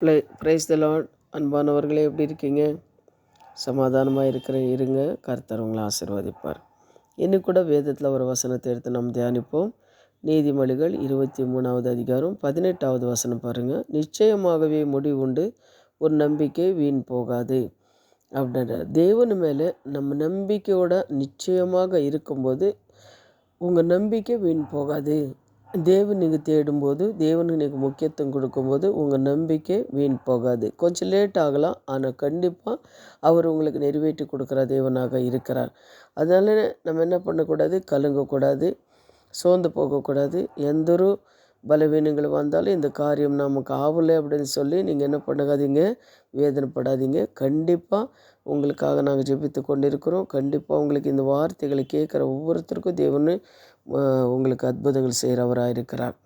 Praise the Lord. அன்பானவர்களே, எப்படி இருக்கீங்க? சமாதானமாக இருங்க. கர்த்தர் உங்களை ஆசீர்வதிப்பார். இன்னும் கூட வேதத்தில் ஒரு வசனத்தை எடுத்து நாம் தியானிப்போம். நீதிமொழிகள் 23வது அதிகாரம் 18வது வசனம் பாருங்கள். நிச்சயமாகவே முடிவு உண்டு, ஒரு நம்பிக்கை வீண் போகாது அப்படின்ற தேவன் மேலே நம்ம நம்பிக்கையோட நிச்சயமாக இருக்கும்போது உங்கள் நம்பிக்கை வீண் போகாது. தேவன் நீங்கள் தேடும்போது, தேவனுக்கு நீங்கள் முக்கியத்துவம் கொடுக்கும்போது உங்கள் நம்பிக்கை வீண் போகாது. கொஞ்சம் லேட் ஆகலாம், ஆனால் கண்டிப்பாக அவர் உங்களுக்கு நிறைவேற்றி கொடுக்குற தேவனாக இருக்கிறார். அதனால் நம்ம என்ன பண்ணக்கூடாது, கலங்கக்கூடாது, சோர்ந்து போகக்கூடாது. எந்த ஒரு பலவீனங்கள் வந்தாலும் இந்த காரியம் நமக்கு ஆகலை அப்படின்னு சொல்லி நீங்கள் என்ன பண்ணாதீங்க, வேதனைப்படாதீங்க. கண்டிப்பாக உங்களுக்காக நாங்கள் ஜெபித்து கொண்டிருக்கிறோம். கண்டிப்பாக உங்களுக்கு இந்த வார்த்தைகளை கேட்குற ஒவ்வொருத்தருக்கும் தேவன் உங்களுக்கு அற்புதங்கள் செய்கிறவராக இருக்கிறார்.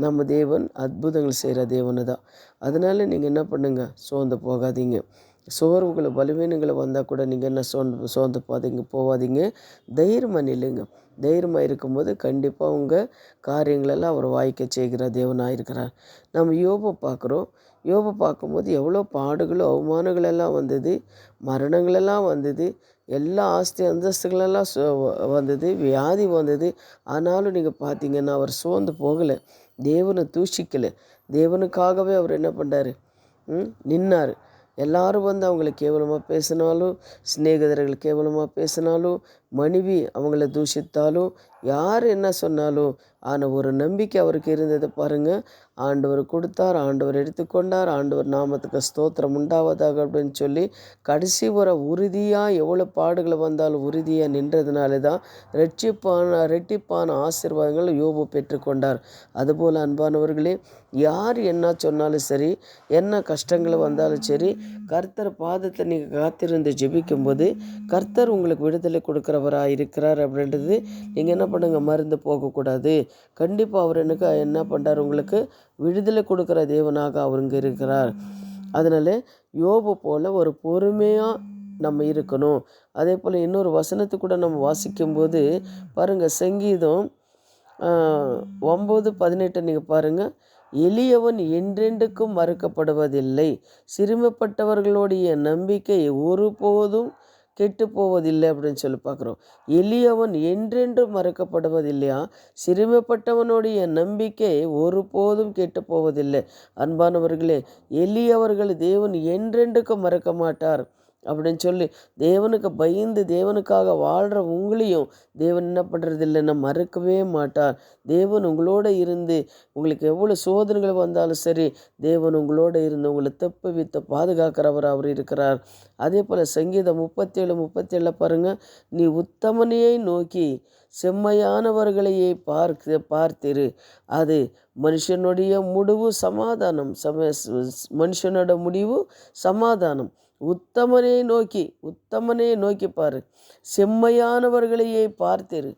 நம்ம தேவன் அற்புதங்கள் செய்கிற தேவனு தான். அதனால் நீங்கள் என்ன பண்ணுங்கள், சோர்ந்து போகாதீங்க. சோர்வுகளை பலவீனங்களை வந்தால் கூட நீங்கள் என்ன சோர்ந்து போகாதீங்க. தைரியமாக நில்லுங்க. தைரியமாக இருக்கும்போது கண்டிப்பாக உங்கள் காரியங்களெல்லாம் அவர் வாய்க்க செய்கிற தேவனாக இருக்கிறார். நம்ம யோபை பார்க்குறோம். யோபை பார்க்கும்போது எவ்வளோ பாடுகளும் அவமானங்களெல்லாம் வந்தது, மரணங்களெல்லாம் வந்தது, எல்லா ஆஸ்தி அந்தஸ்துகளெல்லாம் வந்தது, வியாதி வந்தது. ஆனாலும் நீங்கள் பார்த்தீங்கன்னா அவர் சோர்ந்து போகலை, தேவனை தூஷிக்கலை. தேவனுக்காகவே அவர் என்ன பண்ணார், நின்னார். எல்லாரும் வந்து அவங்கள கேவலமாக பேசினாலும், சிநேகிதர்கள் கேவலமாக பேசினாலும், மனைவி அவங்கள தூஷித்தாலும், யார் என்ன சொன்னாலும், ஆனால் ஒரு நம்பிக்கை அவருக்கு இருந்ததை பாருங்கள். ஆண்டவர் கொடுத்தார், ஆண்டவர் எடுத்துக்கொண்டார், ஆண்டவர் நாமத்துக்கு ஸ்தோத்திரம் உண்டாவதாக அப்படின்னு சொல்லி கடைசி வர உறுதியாக எவ்வளோ பாடுகளை வந்தாலும் உறுதியாக நின்றதுனால தான் ரெட்டிப்பான ஆசீர்வாதங்கள் யோபு பெற்றுக்கொண்டார். அதுபோல் அன்பானவர்களே, யார் என்ன சொன்னாலும் சரி, என்ன கஷ்டங்கள் வந்தாலும் சரி, கர்த்தர் பாதத்தை நீங்கள் காத்திருந்து ஜெபிக்கும்போது கர்த்தர் உங்களுக்கு விடுதலை கொடுக்குறவராக இருக்கிறார் அப்படின்றது நீங்கள் என்ன பண்ணுங்கள், மறந்து போகக்கூடாது. கண்டிப்பாக அவர் எனக்கு என்ன பண்ணுறார், உங்களுக்கு விடுதலை கொடுக்குற தேவனாக அவருங்க இருக்கிறார். அதனால் யோபு போல் ஒரு பொறுமையாக நம்ம இருக்கணும். அதே போல் இன்னொரு வசனத்தை கூட நம்ம வாசிக்கும்போது பாருங்கள், சங்கீதம் 9:18 நீங்கள் பாருங்கள். எளியவன் என்றென்றுக்கும் மறுக்கப்படுவதில்லை, சிறுமைப்பட்டவர்களுடைய நம்பிக்கை ஒருபோதும் கெட்டு போவதில்லை அப்படின்னு சொல்லி பார்க்குறோம். எளியவன் என்றென்றும் மறக்கப்படுவதில்லையா, சிறுமைப்பட்டவனுடைய நம்பிக்கை ஒருபோதும் கெட்டு போவதில்லை. அன்பானவர்களே, எளியவர்கள் தேவன் என்றென்றுக்கும் மறக்க மாட்டார் அப்படின்னு சொல்லி தேவனுக்கு பயந்து தேவனுக்காக வாழ்கிற உங்களையும் தேவன் என்ன பண்ணுறதில்லைன்னா மறக்கவே மாட்டார். தேவன் உங்களோட இருந்து உங்களுக்கு எவ்வளோ சோதனைகள் வந்தாலும் சரி, தேவன் உங்களோட இருந்து உங்களை தப்புவித்து பாதுகாக்கிறவர் அவர் இருக்கிறார். அதே போல் சங்கீதம் 37:37 பாருங்கள். நீ உத்தமனையை நோக்கி செம்மையானவர்களையே பார்த்திரு, அது மனுஷனுடைய முடிவு சமாதானம். மனுஷனோட முடிவு சமாதானம். உத்தமனையை நோக்கி பாரு, செம்மையானவர்களையே பார்த்திரு,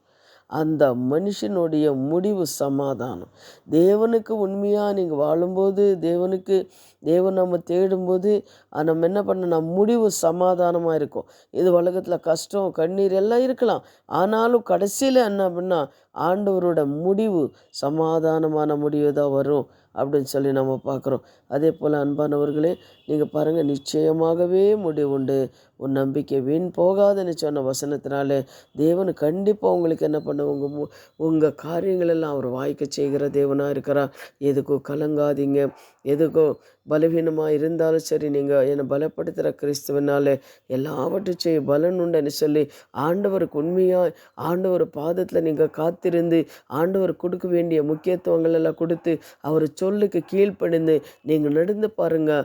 அந்த மனுஷனுடைய முடிவு சமாதானம். தேவனுக்கு உண்மையாக நீங்கள் வாழும்போது, தேவன் நம்ம தேடும்போது நம்ம என்ன பண்ணணும், முடிவு சமாதானமாக இருக்கும். இது உலகத்தில் கஷ்டம் கண்ணீர் எல்லாம் இருக்கலாம், ஆனாலும் கடைசியில் என்ன அப்படின்னா ஆண்டவரோட முடிவு சமாதானமான முடிவு தான் வரும் அப்படின்னு சொல்லி நம்ம பார்க்குறோம். அதே போல் அன்பானவர்களே, நீங்கள் பாருங்கள், நிச்சயமாகவே முடிவுண்டு, ஒரு நம்பிக்கை வீண் போகாதுன்னு சொன்ன வசனத்தினால தேவன் கண்டிப்பாக உங்களுக்கு என்ன பண்ண உங்கள் காரியங்களெல்லாம் அவர் வாய்க்க செய்கிற தேவனாக இருக்கிறார். எதுக்கோ கலங்காதீங்க. எதுக்கோ பலவீனமாக இருந்தாலும் சரி, நீங்கள் என்னை பலப்படுத்துகிற கிறிஸ்துவனால எல்லாவற்றையும் செய்ய பலன் உண்டுன்னு சொல்லி ஆண்டவருக்கு உண்மையாக ஆண்டவர் பாதத்தில் நீங்கள் காத்திருந்து ஆண்டவர் கொடுக்க வேண்டிய முக்கியத்துவங்கள் எல்லாம் கொடுத்து அவர் சொல்லுக்கு கீழ்ப்படிந்து நீங்கள் நடந்து பாருங்கள்.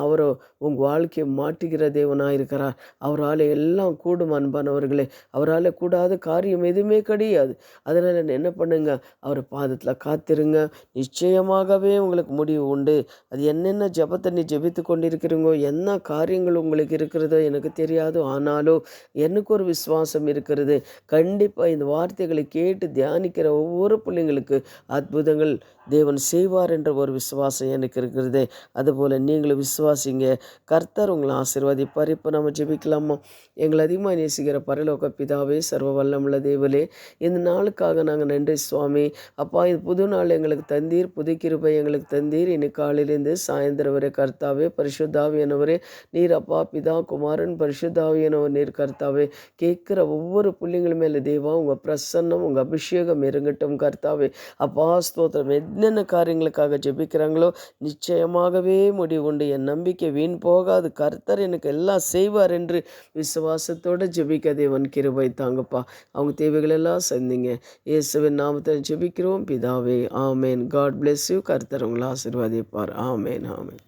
அவர் உங்கள் வாழ்க்கையை மாற்றுகிற தேவனாக இருக்கிறார். அவரால் எல்லாம் கூடும் அன்பானவர்களே. அவரால் கூடாத காரியம் எதுவுமே கிடையாது. அதனால் என்ன பண்ணுங்க, அவர் பாதத்தில் காத்திருங்க. நிச்சயமாகவே உங்களுக்கு முடிவு உண்டு. அது என்னென்ன ஜெபத்தை நீ ஜெபித்து கொண்டிருக்கிறீங்கோ, என்ன காரியங்கள் உங்களுக்கு இருக்கிறதோ எனக்கு தெரியாது, ஆனாலும் எனக்கு ஒரு விசுவாசம் இருக்கிறது. கண்டிப்பாக இந்த வார்த்தைகளை கேட்டு தியானிக்கிற ஒவ்வொரு பிள்ளைங்களுக்கு அற்புதங்கள் தேவன் செய்வார் என்ற ஒரு விசுவாசம் எனக்கு வாக்கு இருக்கிறதே, அதுபோல் நீங்களும் விசுவாசிங்க. கர்த்தர் உங்களை ஆசீர்வதிப்பார். இப்போ நம்ம ஜெபிக்கலாமா? எங்களை அதிகமாக நேசிக்கிற பரலோக பிதாவே, சர்வ வல்லமுள்ள தேவனே, இந்த நாளுக்காக நாங்கள் நன்றி சுவாமி. அப்பா, இது புது நாள் எங்களுக்கு தந்தீர், புது கிருபை எங்களுக்கு தந்தீர். இன்னைக்கு காலையிலேருந்து சாயந்தரம் வரை கர்த்தாவே, பரிசுத்தாவியானவரே, நீர் அப்பா பிதா குமாரன் பரிசுத்தாவியானவர் நீர் கர்த்தாவே. கேட்குற ஒவ்வொரு புள்ளிங்களும் மேலே தேவா உங்கள் பிரசன்னம், உங்கள் அபிஷேகம் இறங்கட்டும் கர்த்தாவே. அப்பா ஸ்தோத்திரம். என்னென்ன காரியங்களுக்காக ஜெபிக்கிறாங்களோ நிச்சயமாகவே முடிவுண்டு. என் நம்பிக்கை வீண் போகாது. கர்த்தர் எனக்கு எல்லாம் செய்வார் என்று விசுவாசத்தோடு ஜெபிக்க தேவன் கிருபை தாங்கப்பா. அவங்க தேவைகளெல்லாம் சந்திங்க. இயேசுவின் நாமத்தில் ஜெபிக்கிறோம் பிதாவே. ஆமேன். God bless you. கர்த்தர் உங்களை ஆசீர்வதிப்பார். ஆமேன். ஆமேன்.